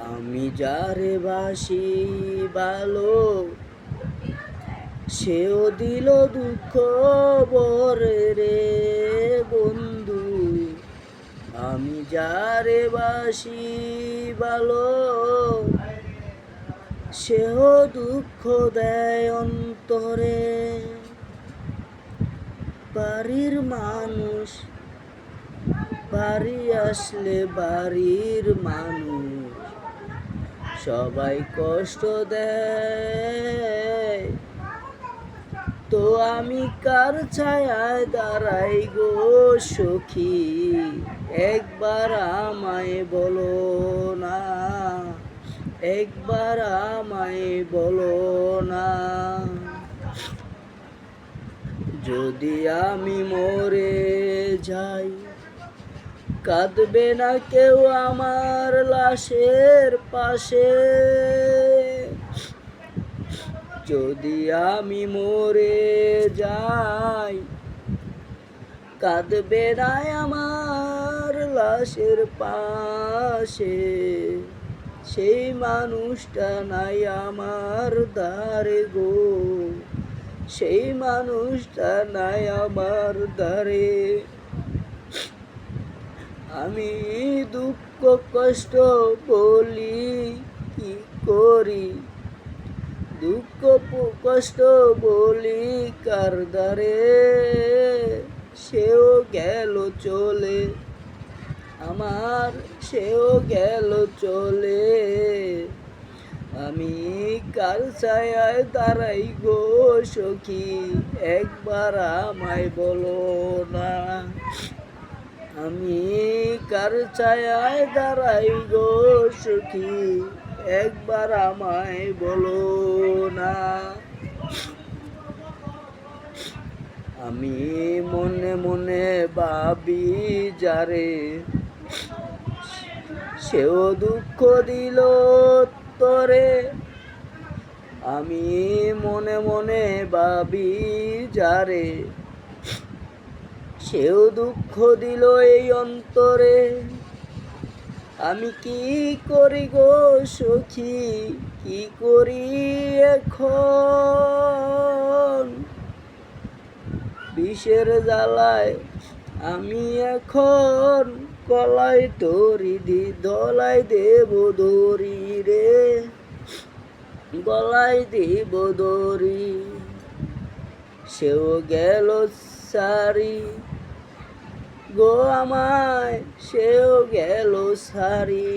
আমি যারে বাসি ভালো, সেও দিল দুঃখ বরে রে বন্ধু। আমি যারে বাসি ভালো, সেও দুঃখ দেয় অন্তরে। বাড়ির মানুষ বাড়ি আসলে বাড়ির মানুষ সবাই কষ্ট দেয়, তো আমি কার ছায়ায় দাঁড়াই গো সখী, একবার আমায় বলো না, একবার আমায় বলো না। যদি আমি মরে যাই, কাঁদবে না কেউ আমার লাশের পাশে। যদি আমি মরে যাই, কাঁদবে না আমার লাশের পাশে। সেই মানুষটা নাই আমার ধারে গো, সেই মানুষটা নাই আমার ধারে। আমি দুঃখ কষ্ট বলি কি করি, দুঃখ কষ্ট বলি কার দ্বারে। সেও গেল চলে আমার, সেও গেল চলে। আমি কার ছায়ায় দাঁড়াই গো সখী, একবার আমায় বলো না। আমি কার ছায়ায় দাঁড়াই গো সখী, একবার আমায় বলো না। আমি মনে মনে ভাবি যারে, সেও দুঃখ দিল তোরে। আমি মনে মনে ভাবি যারে, সেও দুঃখ দিল এই অন্তরে। আমি কি করি গো সখী, কি করি এখন, বিষের জ্বালায় আমি এখন গলায় দড়ি দলাই দেব দড়ি রে, গলায় দেব দড়ি। সেও গেল সারি গো আমায়, সেও গেল সারি।